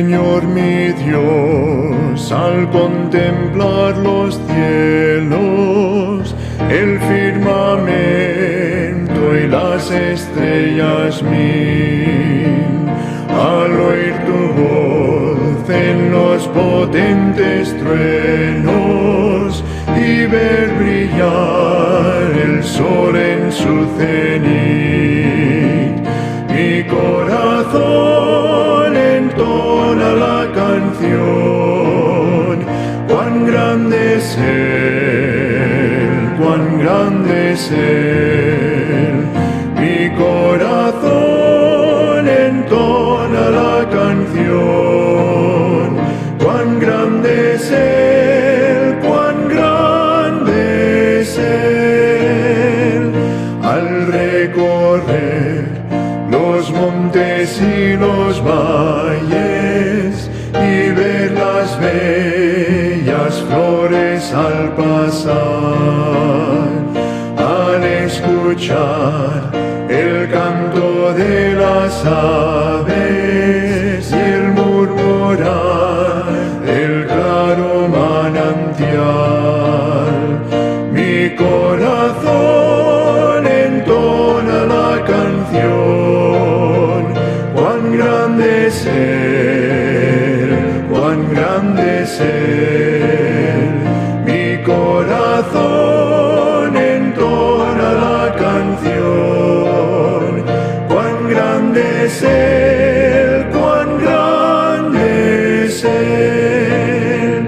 Señor mi Dios, al contemplar los cielos, el firmamento y las estrellas mil, al oír tu voz en los potentes truenos y ver brillar el sol en su cenit, mi corazón entona la canción. Cuán grande es Él, cuán grande es Él. Mi corazón entona la canción. Cuán grande es Él, cuán grande es Él. Al recorrer los montes y los valles y ver las bellas flores al pasar, al escuchar el canto de las aves y el murmurar del claro manantial, mi corazón entona la canción. Cuán grande es Él, cuán grande es Él. Mi corazón entona la canción. Cuán grande es Él, cuán grande es Él.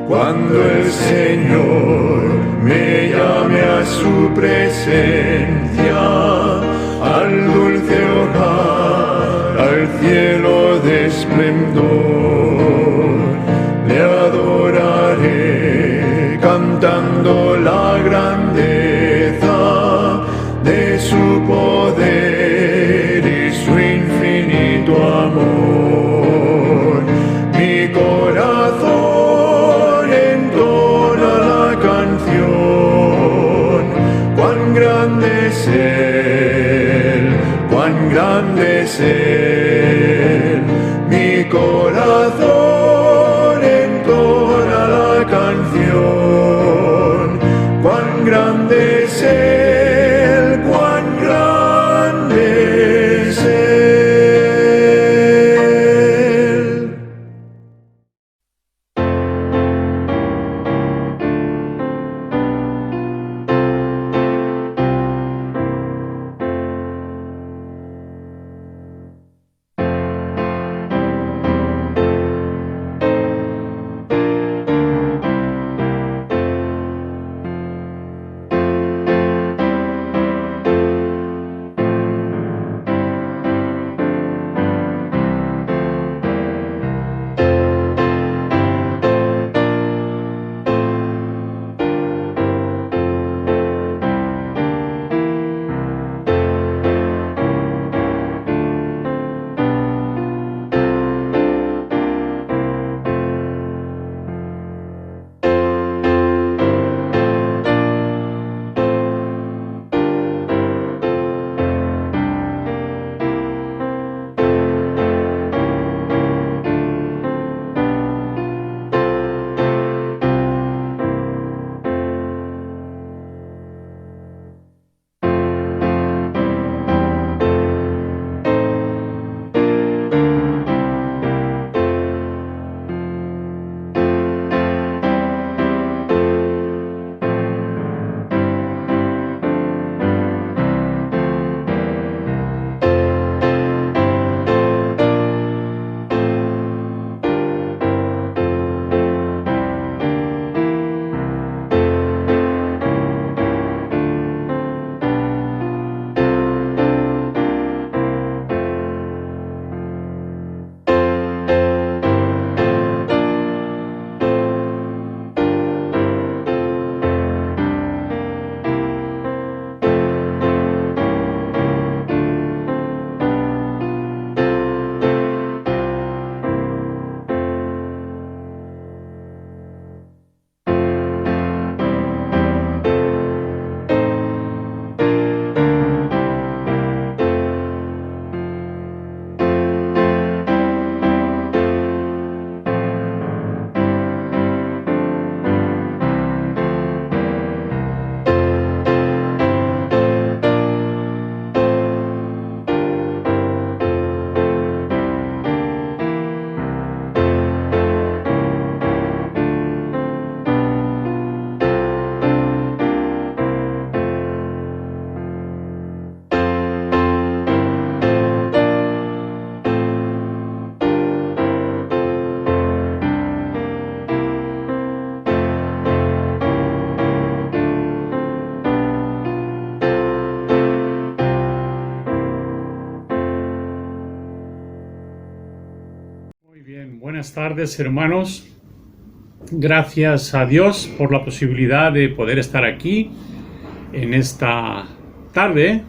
Cuando el Señor me llame a su presencia, al dulce hogar, al cielo de esplendor, le adoraré cantando la grandeza de su poder y su infinito amor. Mi corazón entona la canción. Cuán grande es Él, cuán grande es Él. Mi corazón entona la canción. Cuán grande es Él, cuán grande es Él. Buenas tardes, hermanos. Gracias a Dios por la posibilidad de poder estar aquí en esta tarde.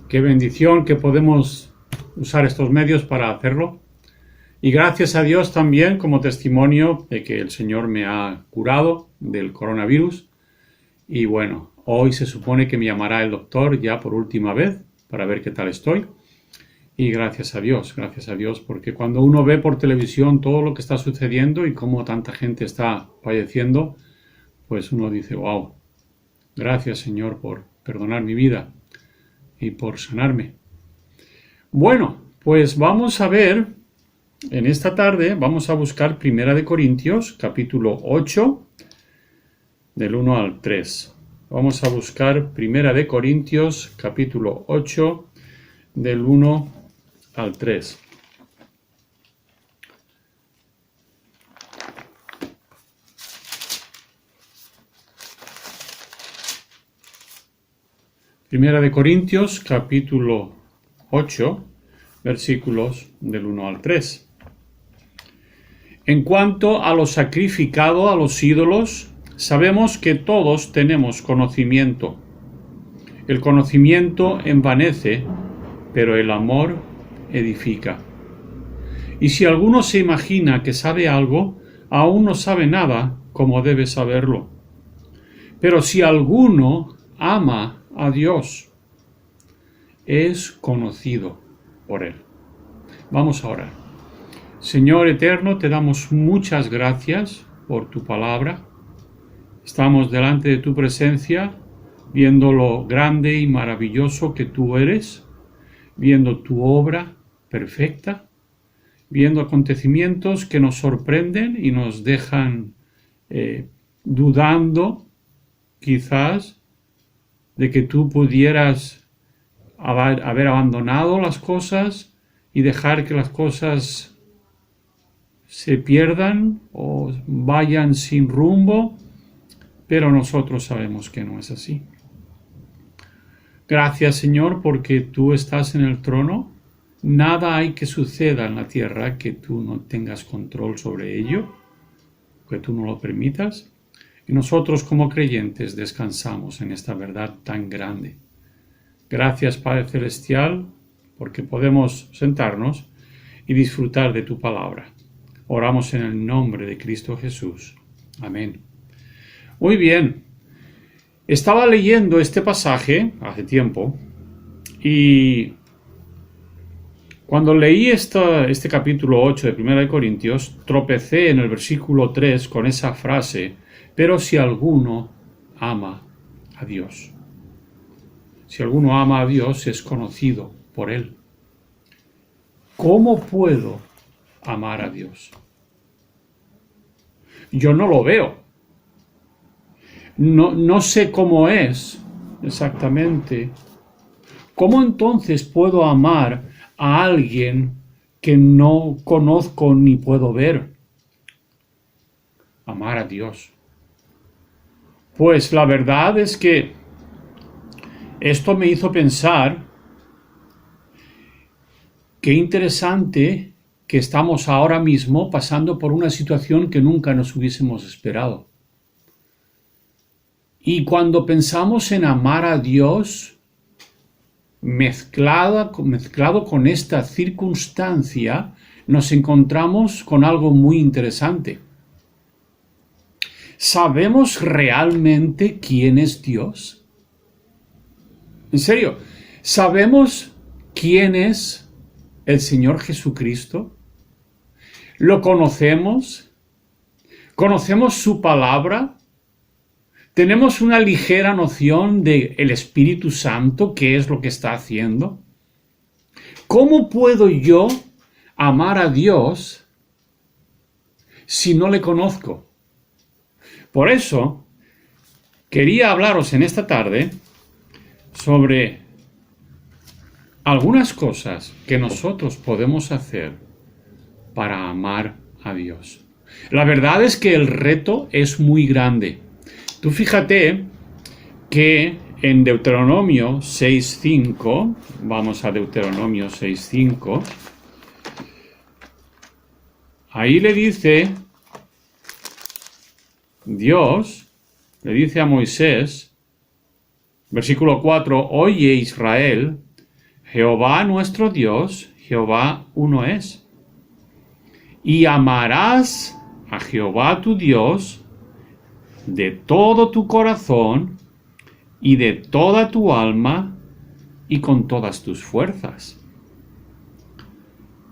Qué bendición que podemos usar estos medios para hacerlo. Y gracias a Dios también como testimonio de que el Señor me ha curado del coronavirus. Y bueno, hoy se supone que me llamará el doctor ya por última vez para ver qué tal estoy. Y gracias a Dios, porque cuando uno ve por televisión todo lo que está sucediendo y cómo tanta gente está falleciendo, pues uno dice, wow, gracias Señor por perdonar mi vida y por sanarme. Bueno, pues vamos a ver, en esta tarde vamos a buscar 1 Corintios, capítulo 8, del 1 al 3. Vamos a buscar 1 Corintios, capítulo 8, del 1 al 3. Primera de Corintios, capítulo 8, versículos del 1 al 3. En cuanto a lo sacrificado a los ídolos, sabemos que todos tenemos conocimiento. El conocimiento envanece, pero el amor edifica. Y si alguno se imagina que sabe algo, aún no sabe nada como debe saberlo. Pero si alguno ama a Dios, es conocido por Él. Vamos a orar. Señor eterno, te damos muchas gracias por tu palabra. Estamos delante de tu presencia, viendo lo grande y maravilloso que tú eres, viendo tu obra perfecta, viendo acontecimientos que nos sorprenden y nos dejan dudando, quizás, de que tú pudieras haber abandonado las cosas y dejar que las cosas se pierdan o vayan sin rumbo, pero nosotros sabemos que no es así. Gracias, Señor, porque tú estás en el trono. Nada hay que suceda en la tierra que tú no tengas control sobre ello, que tú no lo permitas. Y nosotros como creyentes descansamos en esta verdad tan grande. Gracias, Padre Celestial, porque podemos sentarnos y disfrutar de tu palabra. Oramos en el nombre de Cristo Jesús. Amén. Muy bien. Estaba leyendo este pasaje hace tiempo y cuando leí este capítulo 8 de 1 Corintios, tropecé en el versículo 3 con esa frase, pero si alguno ama a Dios. Si alguno ama a Dios, es conocido por Él. ¿Cómo puedo amar a Dios? Yo no lo veo. No sé cómo es exactamente. ¿Cómo entonces puedo amar a alguien que no conozco ni puedo ver? Amar a Dios. Pues la verdad es que esto me hizo pensar qué interesante que estamos ahora mismo pasando por una situación que nunca nos hubiésemos esperado. Y cuando pensamos en amar a Dios, mezclado con esta circunstancia, nos encontramos con algo muy interesante. ¿Sabemos realmente quién es Dios? En serio, ¿sabemos quién es el Señor Jesucristo? ¿Lo conocemos? ¿Conocemos su palabra? ¿Tenemos una ligera noción del Espíritu Santo, qué es lo que está haciendo? ¿Cómo puedo yo amar a Dios si no le conozco? Por eso, quería hablaros en esta tarde sobre algunas cosas que nosotros podemos hacer para amar a Dios. La verdad es que el reto es muy grande. Tú fíjate que en Deuteronomio 6.5, vamos a Deuteronomio 6.5, ahí le dice Dios, le dice a Moisés, versículo 4, oye Israel, Jehová nuestro Dios, Jehová uno es. Y amarás a Jehová tu Dios de todo tu corazón y de toda tu alma y con todas tus fuerzas.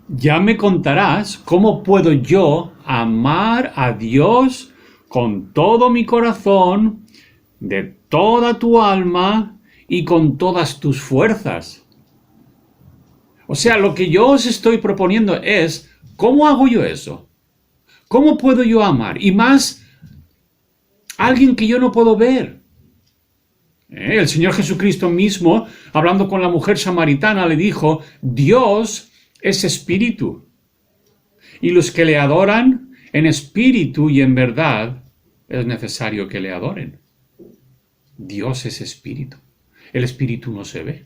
Ya me contarás cómo puedo yo amar a Dios con todo mi corazón, de toda tu alma y con todas tus fuerzas. O sea, lo que yo os estoy proponiendo es, ¿cómo hago yo eso? ¿Cómo puedo yo amar? Y más, alguien que yo no puedo ver. El Señor Jesucristo mismo, hablando con la mujer samaritana, le dijo, Dios es espíritu. Y los que le adoran en espíritu y en verdad, es necesario que le adoren. Dios es espíritu. El espíritu no se ve.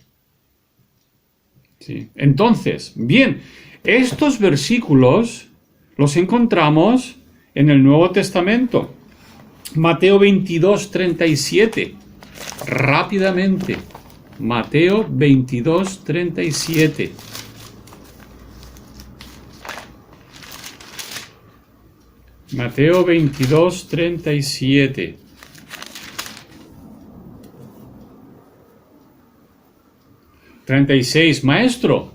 ¿Sí? Entonces, bien, estos versículos los encontramos en el Nuevo Testamento. Mateo 22, 37. Rápidamente. Mateo 22, 37. Mateo 22, 37. Maestro,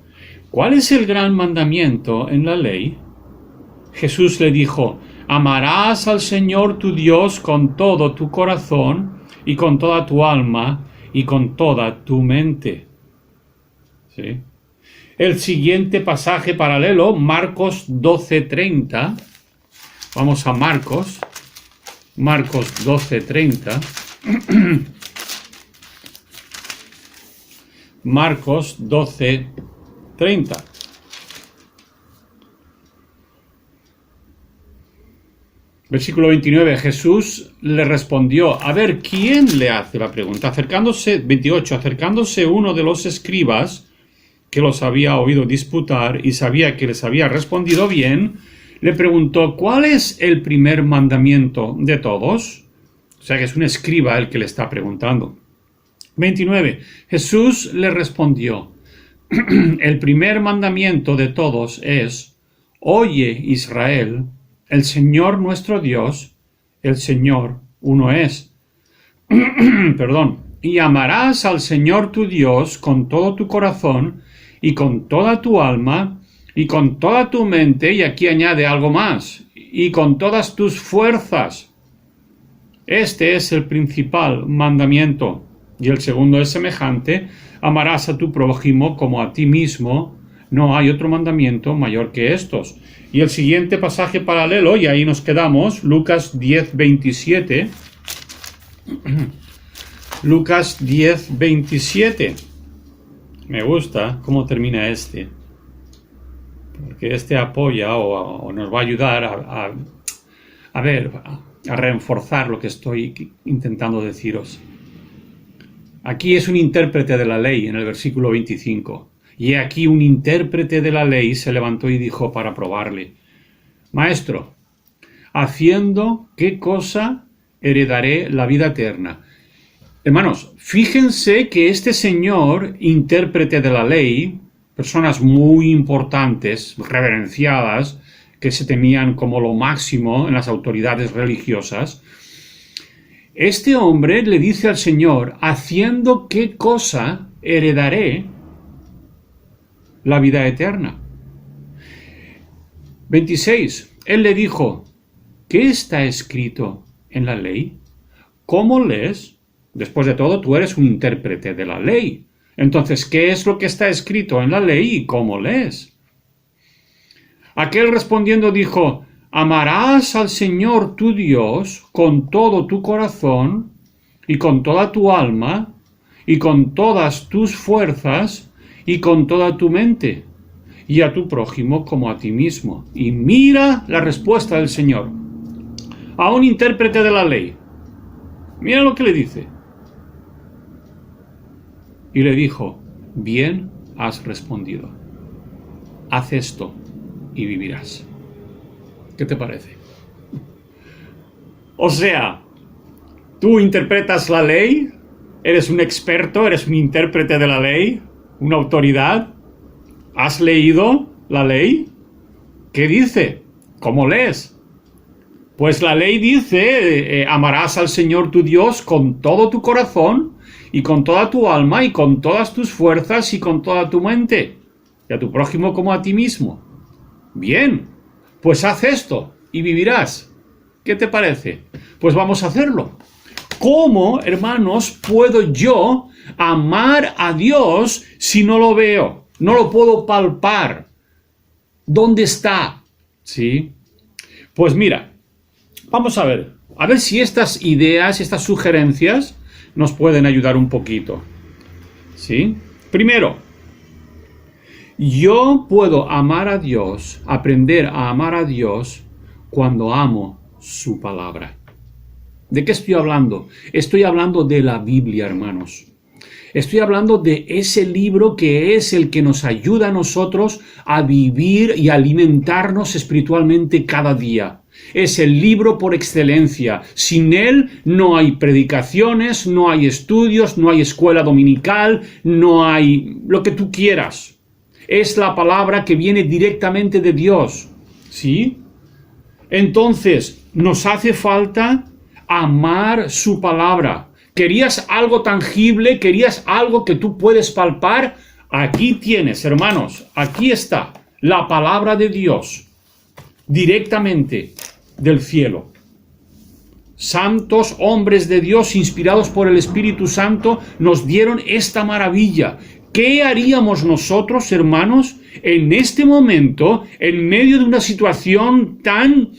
¿cuál es el gran mandamiento en la ley? Jesús le dijo, amarás al Señor tu Dios con todo tu corazón y con toda tu alma y con toda tu mente. ¿Sí? El siguiente pasaje paralelo, Marcos 12:30. Vamos a Marcos 12:30. Marcos 12:30. Versículo 29, Jesús le respondió, a ver, ¿quién le hace la pregunta? Acercándose uno de los escribas, que los había oído disputar y sabía que les había respondido bien, le preguntó, ¿cuál es el primer mandamiento de todos? O sea que es un escriba el que le está preguntando. 29. Jesús le respondió, el primer mandamiento de todos es, oye Israel, el Señor nuestro Dios, el Señor uno es. Perdón. Y amarás al Señor tu Dios con todo tu corazón y con toda tu alma y con toda tu mente, y aquí añade algo más, y con todas tus fuerzas. Este es el principal mandamiento. Y el segundo es semejante, amarás a tu prójimo como a ti mismo. No hay otro mandamiento mayor que estos. Y el siguiente pasaje paralelo, y ahí nos quedamos, Lucas 10:27. Lucas 10:27. Me gusta cómo termina este. Porque este apoya o nos va a ayudar a reforzar lo que estoy intentando deciros. Aquí es un intérprete de la ley en el versículo 25. Y aquí un intérprete de la ley se levantó y dijo para probarle, Maestro, ¿haciendo qué cosa heredaré la vida eterna? Hermanos, fíjense que este señor, intérprete de la ley, personas muy importantes, reverenciadas, que se tenían como lo máximo en las autoridades religiosas, este hombre le dice al Señor, ¿haciendo qué cosa heredaré la vida eterna? 26. Él le dijo, ¿qué está escrito en la ley? ¿Cómo lees? Después de todo, tú eres un intérprete de la ley. Entonces, ¿qué es lo que está escrito en la ley y cómo lees? Aquel respondiendo dijo, amarás al Señor tu Dios con todo tu corazón y con toda tu alma y con todas tus fuerzas y con toda tu mente y a tu prójimo como a ti mismo. Y mira la respuesta del Señor a un intérprete de la ley. Mira lo que le dice. Y le dijo, bien has respondido. Haz esto y vivirás. ¿Qué te parece? O sea, tú interpretas la ley, eres un experto, eres un intérprete de la ley, una autoridad. ¿Has leído la ley? ¿Qué dice? ¿Cómo lees? Pues la ley dice, amarás al Señor tu Dios con todo tu corazón y con toda tu alma y con todas tus fuerzas y con toda tu mente, y a tu prójimo como a ti mismo. Bien, pues haz esto y vivirás. ¿Qué te parece? Pues vamos a hacerlo. ¿Cómo, hermanos, puedo yo amar a Dios si no lo veo? No lo puedo palpar. ¿Dónde está? ¿Sí? Pues mira, vamos a ver si estas ideas, estas sugerencias nos pueden ayudar un poquito. ¿Sí? Primero, yo puedo amar a Dios, aprender a amar a Dios cuando amo su palabra. ¿De qué estoy hablando? Estoy hablando de la Biblia, hermanos. Estoy hablando de ese libro que es el que nos ayuda a nosotros a vivir y alimentarnos espiritualmente cada día. Es el libro por excelencia. Sin él no hay predicaciones, no hay estudios, no hay escuela dominical, no hay lo que tú quieras. Es la palabra que viene directamente de Dios. ¿Sí? Entonces, nos hace falta amar su palabra. ¿Querías algo tangible? ¿Querías algo que tú puedes palpar? Aquí tienes, hermanos, aquí está la palabra de Dios, directamente del cielo. Santos hombres de Dios, inspirados por el Espíritu Santo, nos dieron esta maravilla. ¿Qué haríamos nosotros, hermanos, en este momento, en medio de una situación tan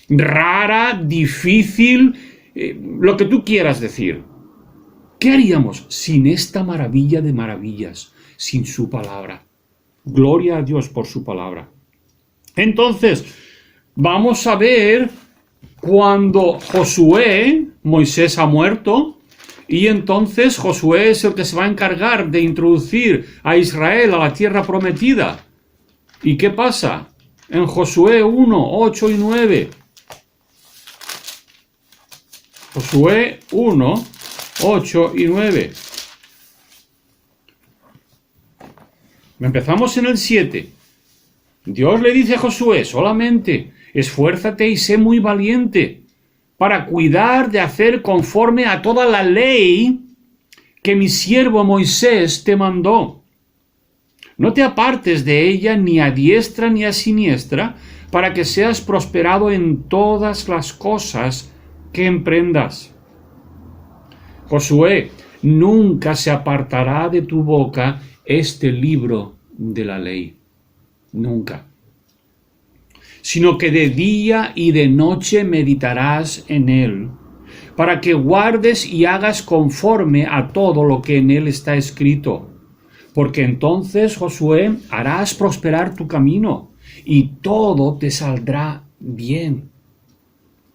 rara, difícil, lo que tú quieras decir? ¿Qué haríamos sin esta maravilla de maravillas, sin su palabra? Gloria a Dios por su palabra. Entonces, vamos a ver cuando Josué, Moisés ha muerto, y entonces Josué es el que se va a encargar de introducir a Israel a la tierra prometida. ¿Y qué pasa? En Josué 1, 8 y 9. Josué 1, 8 y 9. Empezamos en el 7. Dios le dice a Josué, solamente esfuérzate y sé muy valiente para cuidar de hacer conforme a toda la ley que mi siervo Moisés te mandó. No te apartes de ella ni a diestra ni a siniestra, para que seas prosperado en todas las cosas que emprendas. Josué, nunca se apartará de tu boca este libro de la ley. Nunca. Sino que de día y de noche meditarás en él, para que guardes y hagas conforme a todo lo que en él está escrito. Porque entonces, Josué, harás prosperar tu camino, y todo te saldrá bien.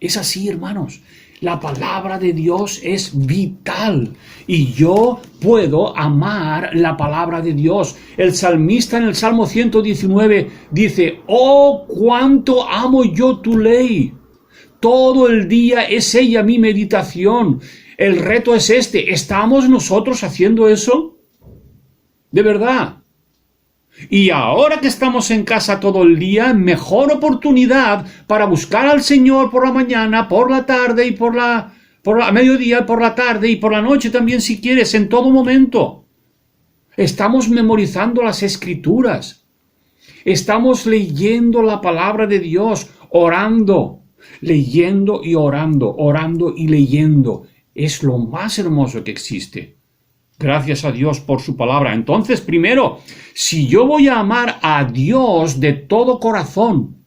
Es así, hermanos. La palabra de Dios es vital y yo puedo amar la palabra de Dios. El salmista en el Salmo 119 dice, oh, cuánto amo yo tu ley. Todo el día es ella mi meditación. El reto es este. ¿Estamos nosotros haciendo eso? De verdad. Y ahora que estamos en casa todo el día, mejor oportunidad para buscar al Señor por la mañana, por la tarde y por la mediodía, por la tarde y por la noche también si quieres, en todo momento. Estamos memorizando las Escrituras. Estamos leyendo la palabra de Dios, orando, leyendo y orando, orando y leyendo. Es lo más hermoso que existe. Gracias a Dios por su palabra. Entonces, primero, si yo voy a amar a Dios de todo corazón,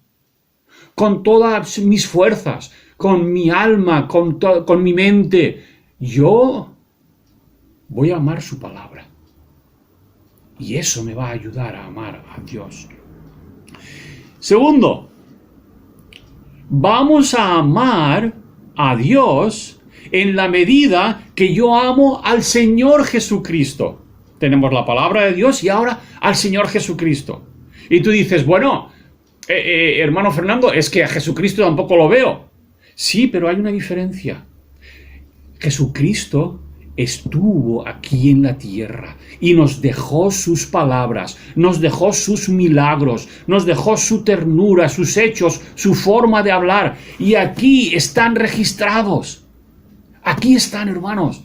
con todas mis fuerzas, con mi alma, con mi mente, yo voy a amar su palabra. Y eso me va a ayudar a amar a Dios. Segundo, vamos a amar a Dios en la medida que yo amo al Señor Jesucristo. Tenemos la palabra de Dios y ahora al Señor Jesucristo. Y tú dices, bueno, Hermano Fernando, es que a Jesucristo tampoco lo veo. Sí, pero hay una diferencia. Jesucristo estuvo aquí en la tierra y nos dejó sus palabras, nos dejó sus milagros, nos dejó su ternura, sus hechos, su forma de hablar. Y aquí están registrados. Aquí están, hermanos.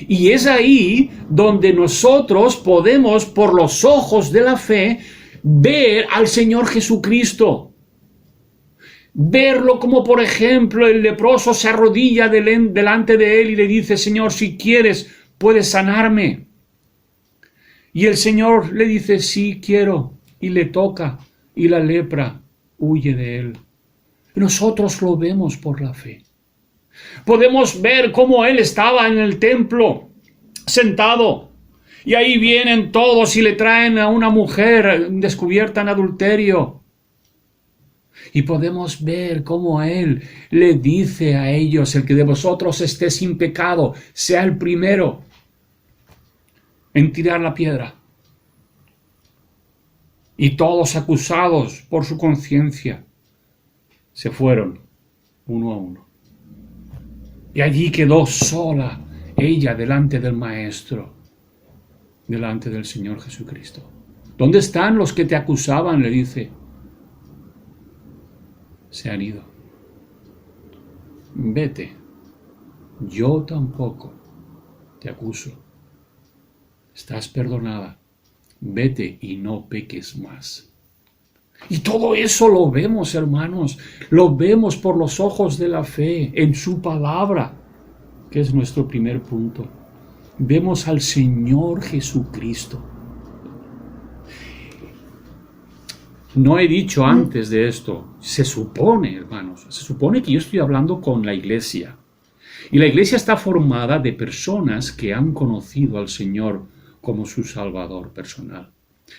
Y es ahí donde nosotros podemos, por los ojos de la fe, ver al Señor Jesucristo. Verlo como, por ejemplo, el leproso se arrodilla delante de él y le dice: Señor, si quieres, puedes sanarme. Y el Señor le dice: sí, quiero. Y le toca, y la lepra huye de él. Nosotros lo vemos por la fe. Podemos ver cómo él estaba en el templo, sentado, y ahí vienen todos y le traen a una mujer descubierta en adulterio. Y podemos ver cómo él le dice a ellos: el que de vosotros esté sin pecado, sea el primero en tirar la piedra. Y todos, acusados por su conciencia, se fueron uno a uno. Y allí quedó sola ella delante del Maestro, delante del Señor Jesucristo. ¿Dónde están los que te acusaban?, le dice. Se han ido. Vete, yo tampoco te acuso. Estás perdonada. Vete y no peques más. Y todo eso lo vemos, hermanos, lo vemos por los ojos de la fe, en su palabra, que es nuestro primer punto. Vemos al Señor Jesucristo. No he dicho antes de esto, se supone, hermanos, se supone que yo estoy hablando con la iglesia. Y la iglesia está formada de personas que han conocido al Señor como su Salvador personal,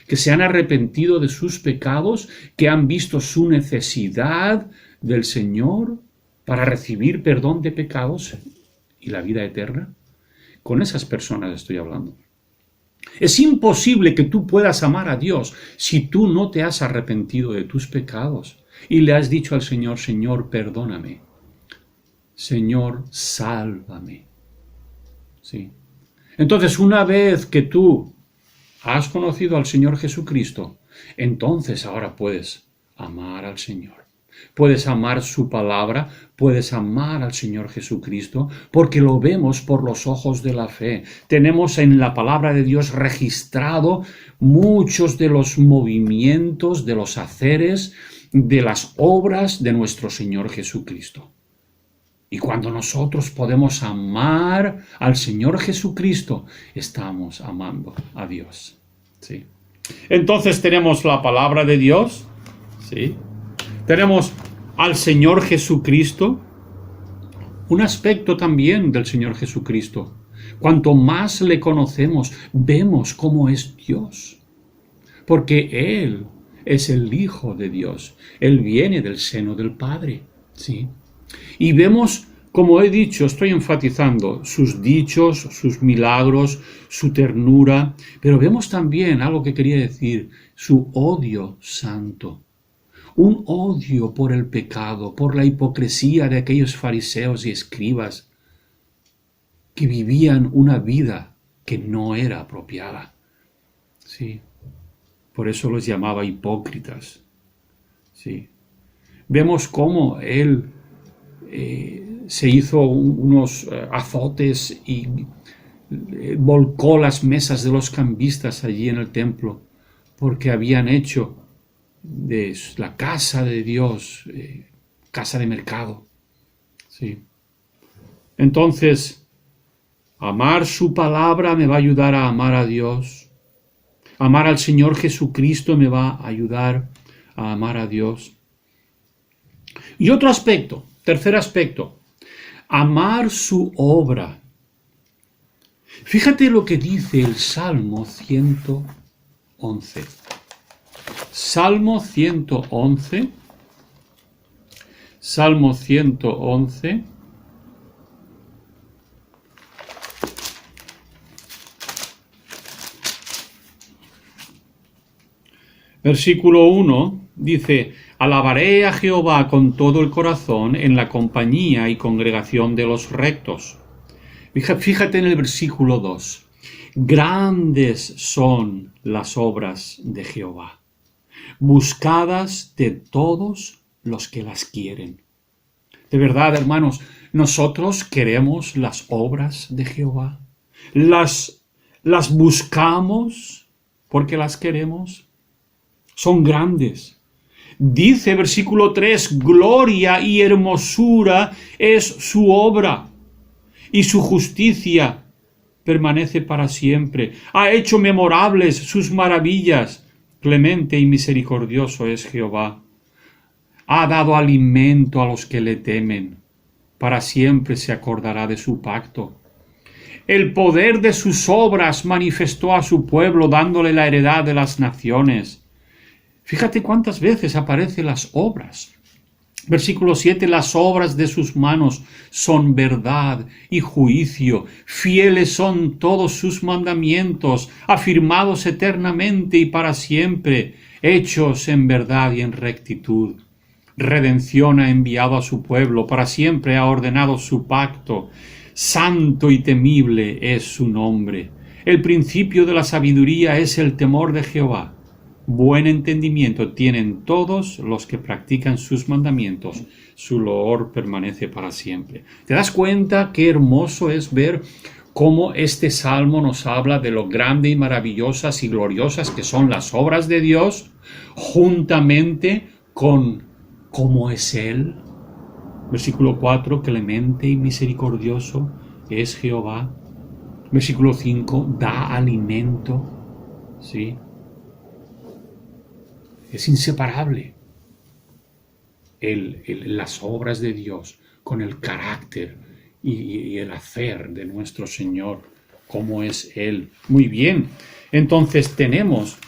que se han arrepentido de sus pecados, que han visto su necesidad del Señor para recibir perdón de pecados y la vida eterna. Con esas personas estoy hablando. Es imposible que tú puedas amar a Dios si tú no te has arrepentido de tus pecados y le has dicho al Señor: Señor, perdóname. Señor, sálvame. ¿Sí? Entonces, una vez que tú has conocido al Señor Jesucristo, entonces ahora puedes amar al Señor. Puedes amar su palabra, puedes amar al Señor Jesucristo, porque lo vemos por los ojos de la fe. Tenemos en la palabra de Dios registrado muchos de los movimientos, de los haceres, de las obras de nuestro Señor Jesucristo. Y cuando nosotros podemos amar al Señor Jesucristo, estamos amando a Dios. ¿Sí? Entonces tenemos la palabra de Dios, ¿sí? Tenemos al Señor Jesucristo, un aspecto también del Señor Jesucristo. Cuanto más le conocemos, vemos cómo es Dios, porque Él es el Hijo de Dios. Él viene del seno del Padre, ¿sí? Y vemos, como he dicho, estoy enfatizando sus dichos, sus milagros, su ternura, pero vemos también algo que quería decir: su odio santo. Un odio por el pecado, por la hipocresía de aquellos fariseos y escribas que vivían una vida que no era apropiada. Sí. Por eso los llamaba hipócritas. Sí. Vemos cómo él se hizo unos azotes y volcó las mesas de los cambistas allí en el templo, porque habían hecho de la casa de Dios casa de mercado. Sí. Entonces, amar su palabra me va a ayudar a amar a Dios. Amar al Señor Jesucristo me va a ayudar a amar a Dios. Y otro aspecto, tercer aspecto, amar su obra. Fíjate lo que dice el Salmo 111. Salmo 111. Salmo 111. Versículo 1 dice: Alabaré a Jehová con todo el corazón en la compañía y congregación de los rectos. Fíjate en el versículo 2. Grandes son las obras de Jehová, buscadas de todos los que las quieren. De verdad, hermanos, nosotros queremos las obras de Jehová. Las buscamos porque las queremos. Son grandes. Dice versículo 3, gloria y hermosura es su obra, y su justicia permanece para siempre. Ha hecho memorables sus maravillas. Clemente y misericordioso es Jehová. Ha dado alimento a los que le temen. Para siempre se acordará de su pacto. El poder de sus obras manifestó a su pueblo, dándole la heredad de las naciones. Fíjate cuántas veces aparecen las obras. Versículo 7, las obras de sus manos son verdad y juicio. Fieles son todos sus mandamientos, afirmados eternamente y para siempre, hechos en verdad y en rectitud. Redención ha enviado a su pueblo, para siempre ha ordenado su pacto. Santo y temible es su nombre. El principio de la sabiduría es el temor de Jehová. Buen entendimiento tienen todos los que practican sus mandamientos. Su loor permanece para siempre. ¿Te das cuenta qué hermoso es ver cómo este salmo nos habla de lo grande y maravillosas y gloriosas que son las obras de Dios, juntamente con cómo es Él? Versículo 4, clemente y misericordioso es Jehová. Versículo 5, da alimento. ¿Sí? Es inseparable las obras de Dios con el carácter y el hacer de nuestro Señor, como es Él. Muy bien, entonces tenemos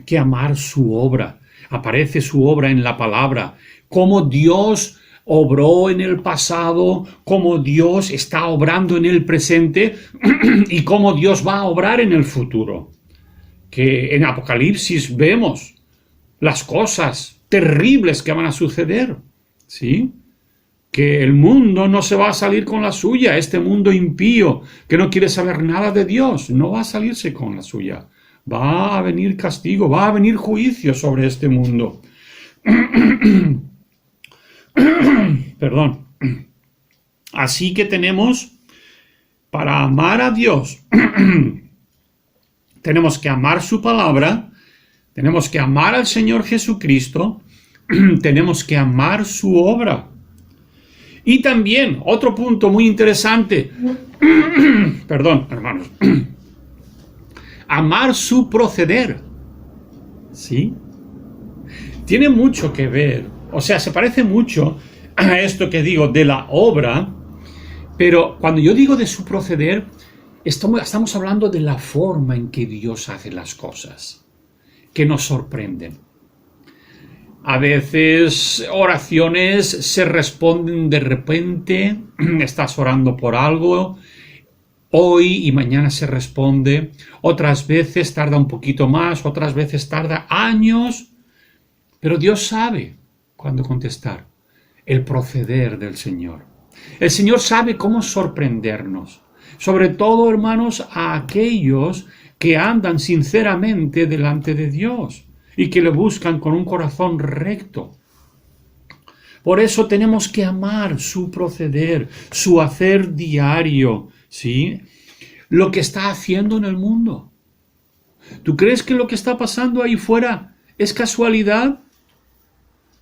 que amar su obra. Aparece su obra en la palabra, cómo Dios obró en el pasado, cómo Dios está obrando en el presente y cómo Dios va a obrar en el futuro. Que en Apocalipsis vemos las cosas terribles que van a suceder, ¿sí? Que el mundo no se va a salir con la suya, este mundo impío que no quiere saber nada de Dios, no va a salirse con la suya. Va a venir castigo, va a venir juicio sobre este mundo. Perdón. Así que tenemos, para amar a Dios, tenemos que amar su palabra, tenemos que amar al Señor Jesucristo, tenemos que amar su obra. Y también, otro punto muy interesante, perdón, hermanos, amar su proceder, ¿sí? Tiene mucho que ver, o sea, se parece mucho a esto que digo de la obra, pero cuando yo digo de su proceder, estamos hablando de la forma en que Dios hace las cosas, que nos sorprenden. A veces oraciones se responden de repente, estás orando por algo, hoy y mañana se responde, otras veces tarda un poquito más, otras veces tarda años, pero Dios sabe cuándo contestar, el proceder del Señor. El Señor sabe cómo sorprendernos, sobre todo, hermanos, a aquellos que andan sinceramente delante de Dios y que le buscan con un corazón recto. Por eso tenemos que amar su proceder, su hacer diario, ¿sí? Lo que está haciendo en el mundo. ¿Tú crees que lo que está pasando ahí fuera es casualidad?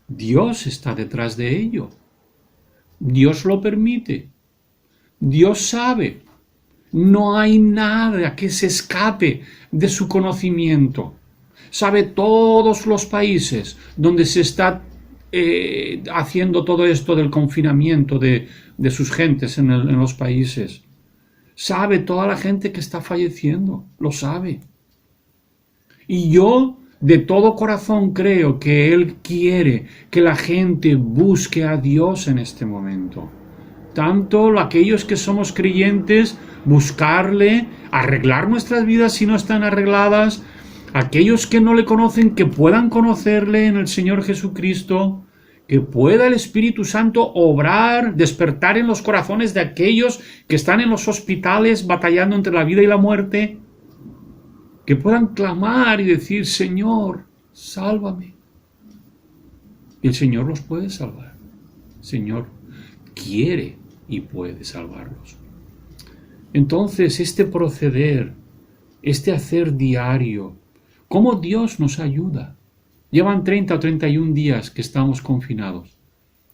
Dios está detrás de ello. Dios lo permite. Dios sabe. No hay nada que se escape de su conocimiento. Sabe todos los países donde se está haciendo todo esto del confinamiento de sus gentes en los países. Sabe toda la gente que está falleciendo, lo sabe. Y yo de todo corazón creo que Él quiere que la gente busque a Dios en este momento. Tanto aquellos que somos creyentes, buscarle, arreglar nuestras vidas si no están arregladas, Aquellos que no le conocen, que puedan conocerle en el Señor Jesucristo, que pueda el Espíritu Santo obrar, despertar en los corazones de aquellos que están en los hospitales batallando entre la vida y la muerte, que puedan clamar y decir, Señor, sálvame. Y el Señor los puede salvar. El Señor quiere y puede salvarlos. Entonces, este proceder, este hacer diario, ¿cómo Dios nos ayuda? Llevan 30 o 31 días que estamos confinados.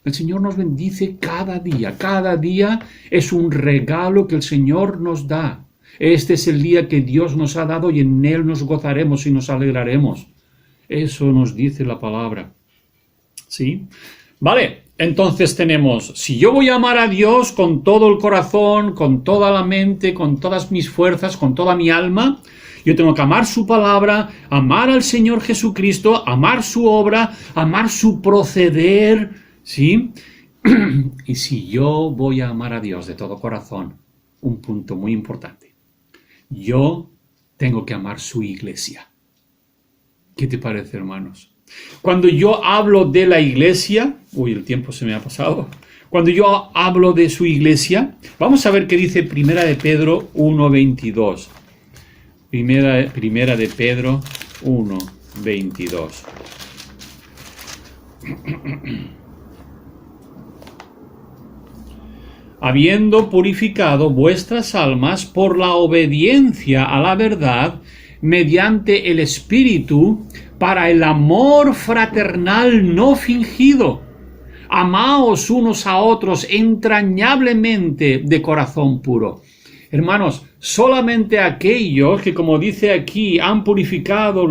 El Señor nos bendice cada día. Cada día es un regalo que el Señor nos da. Este es el día que Dios nos ha dado y en Él nos gozaremos y nos alegraremos. Eso nos dice la palabra. ¿Sí? Vale, entonces tenemos, si yo voy a amar a Dios con todo el corazón, con toda la mente, con todas mis fuerzas, con toda mi alma, yo tengo que amar su palabra, amar al Señor Jesucristo, amar su obra, amar su proceder, ¿sí? Y si yo voy a amar a Dios de todo corazón, un punto muy importante, yo tengo que amar su iglesia. ¿Qué te parece, hermanos? Cuando yo hablo de la iglesia, el tiempo se me ha pasado. Cuando yo hablo de su iglesia, vamos a ver qué dice Primera de Pedro 1:22. Primera de Pedro 1:22. Habiendo purificado vuestras almas por la obediencia a la verdad, mediante el Espíritu, para el amor fraternal no fingido. Amaos unos a otros entrañablemente de corazón puro. Hermanos, solamente aquellos que, como dice aquí, han purificado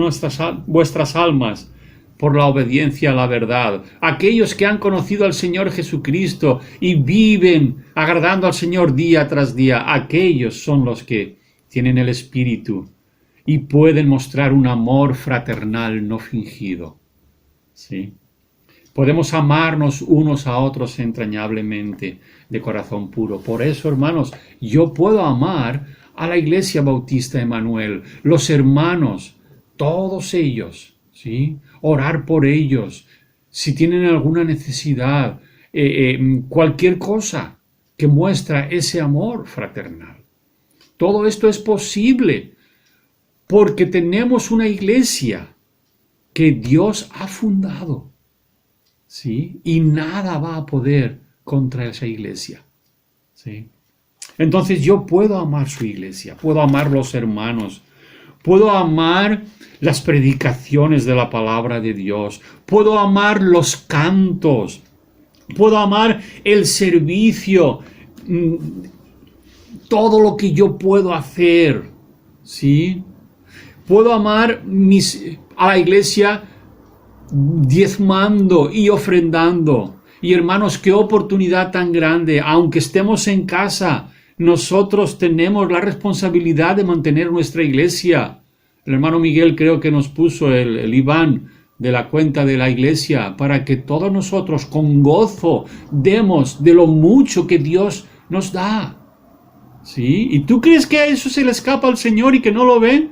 vuestras almas por la obediencia a la verdad, aquellos que han conocido al Señor Jesucristo y viven agradando al Señor día tras día, aquellos son los que tienen el Espíritu y pueden mostrar un amor fraternal no fingido. ¿Sí? Podemos amarnos unos a otros entrañablemente de corazón puro. Por eso, hermanos, yo puedo amar a la Iglesia Bautista Emanuel, los hermanos, todos ellos, ¿sí? Orar por ellos, si tienen alguna necesidad, cualquier cosa que muestra ese amor fraternal. Todo esto es posible porque tenemos una iglesia que Dios ha fundado, ¿sí? Y nada va a poder contra esa iglesia, ¿sí? Entonces yo puedo amar su iglesia, puedo amar los hermanos, puedo amar las predicaciones de la palabra de Dios, puedo amar los cantos, puedo amar el servicio, todo lo que yo puedo hacer, ¿sí? Puedo amar a la iglesia diezmando y ofrendando. Y hermanos, qué oportunidad tan grande. Aunque estemos en casa, nosotros tenemos la responsabilidad de mantener nuestra iglesia. El hermano Miguel creo que nos puso el IBAN de la cuenta de la iglesia para que todos nosotros con gozo demos de lo mucho que Dios nos da. ¿Sí? ¿Y tú crees que a eso se le escapa al Señor y que no lo ve?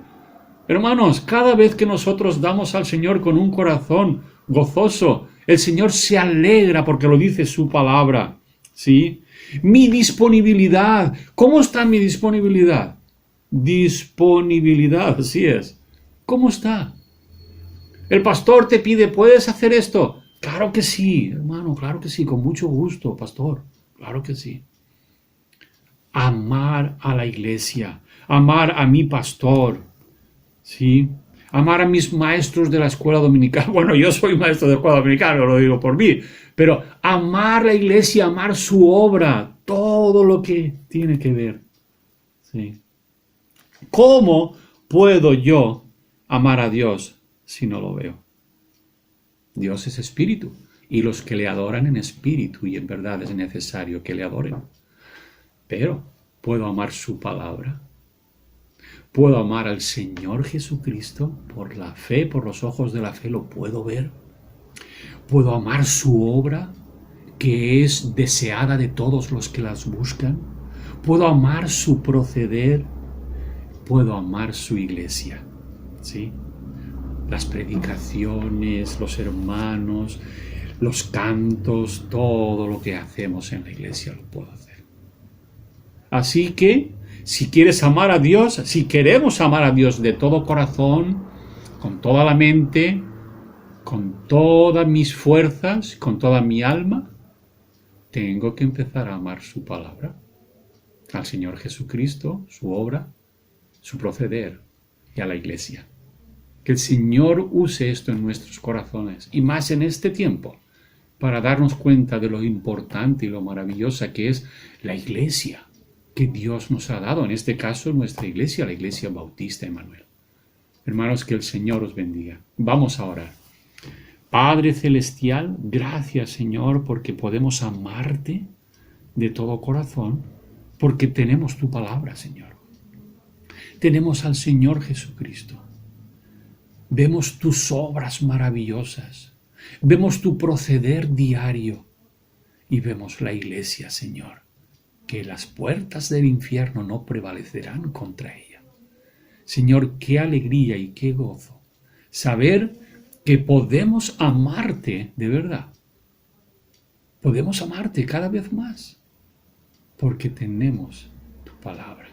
Hermanos, cada vez que nosotros damos al Señor con un corazón gozoso, el Señor se alegra porque lo dice su palabra. ¿Sí? Mi disponibilidad. ¿Cómo está mi disponibilidad? Disponibilidad, así es. ¿Cómo está? El pastor te pide, ¿puedes hacer esto? Claro que sí, hermano, claro que sí, con mucho gusto, pastor. Claro que sí. Amar a la iglesia, amar a mi pastor, ¿sí? Amar a mis maestros de la escuela dominical. Bueno, yo soy maestro de escuela dominical, no lo digo por mí, pero amar la iglesia, amar su obra, todo lo que tiene que ver. ¿Sí? ¿Cómo puedo yo amar a Dios si no lo veo? Dios es espíritu y los que le adoran en espíritu y en verdad es necesario que le adoren. Pero puedo amar su palabra. Puedo amar al Señor Jesucristo por la fe, por los ojos de la fe lo puedo ver. Puedo amar su obra, que es deseada de todos los que las buscan. Puedo amar su proceder. Puedo amar su iglesia. ¿Sí? las predicaciones, los hermanos, los cantos, todo lo que hacemos en la iglesia lo puedo hacer. Así que, si quieres amar a Dios, si queremos amar a Dios de todo corazón, con toda la mente, con todas mis fuerzas, con toda mi alma, tengo que empezar a amar su palabra, al Señor Jesucristo, su obra, su proceder y a la iglesia. Que el Señor use esto en nuestros corazones, y más en este tiempo, para darnos cuenta de lo importante y lo maravillosa que es la iglesia que Dios nos ha dado, en este caso nuestra iglesia, la Iglesia Bautista Emanuel. Hermanos, que el Señor os bendiga. Vamos a orar. Padre Celestial, gracias Señor porque podemos amarte de todo corazón, porque tenemos tu palabra, Señor. Tenemos al Señor Jesucristo. Vemos tus obras maravillosas, vemos tu proceder diario y vemos la iglesia, Señor, que las puertas del infierno no prevalecerán contra ella. Señor, qué alegría y qué gozo saber que podemos amarte de verdad. Podemos amarte cada vez más porque tenemos tu palabra,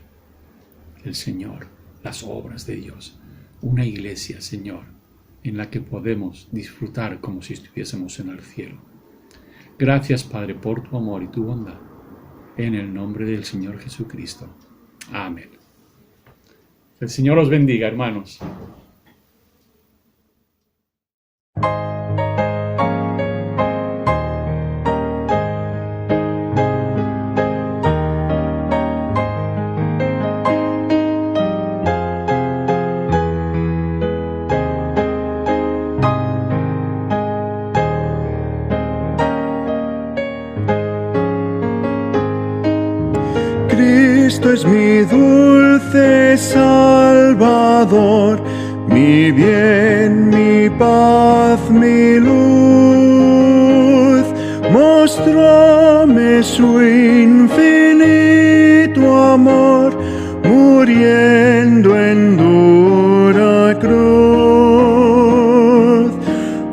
el Señor, las obras de Dios, una iglesia, Señor, en la que podemos disfrutar como si estuviésemos en el cielo. Gracias, Padre, por tu amor y tu bondad. En el nombre del Señor Jesucristo. Amén. El Señor os bendiga, hermanos. Cristo es mi dulce Salvador, mi bien, mi paz, mi luz. Mostróme su infinito amor, muriendo en dura cruz.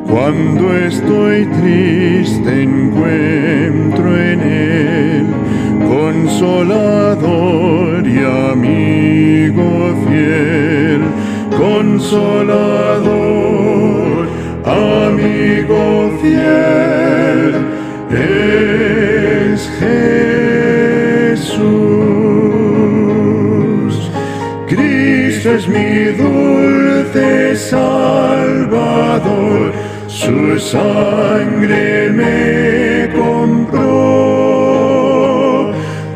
Cuando estoy triste encuentro en él consolador y amigo fiel, consolador, amigo fiel, es Jesús. Cristo es mi dulce Salvador, su sangre me compró,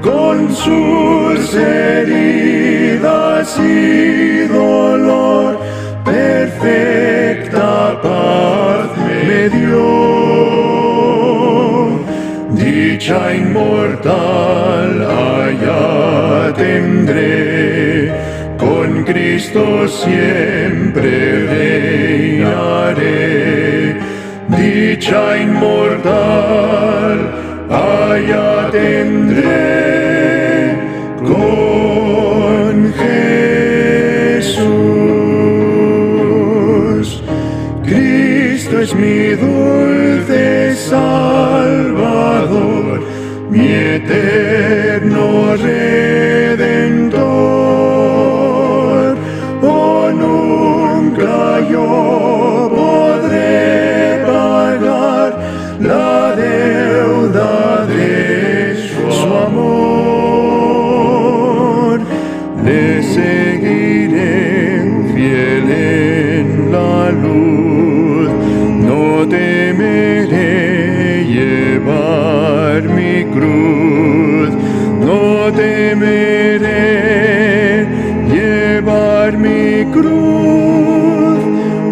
con sus heridas y dolor, perfecta paz me dio. Dicha inmortal allá tendré, con Cristo siempre reinaré. Dicha inmortal allá tendré con Jesús. Cristo es mi dulce Salvador, mi eterno Redentor. Oh, nunca yo podré pagar la deuda de su amor. Le seguiré fiel en la luz, no temeré llevar mi cruz, no temeré llevar mi cruz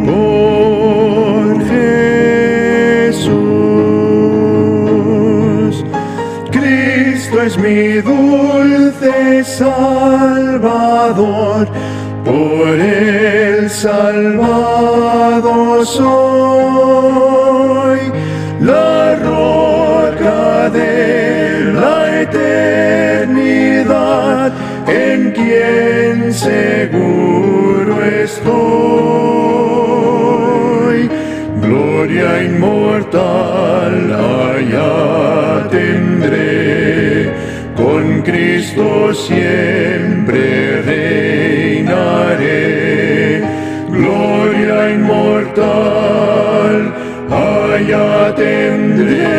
por Jesús. Cristo es mi dulce Salvador, por él salvado soy. La roca de la eternidad, en quien seguro estoy. ya tendré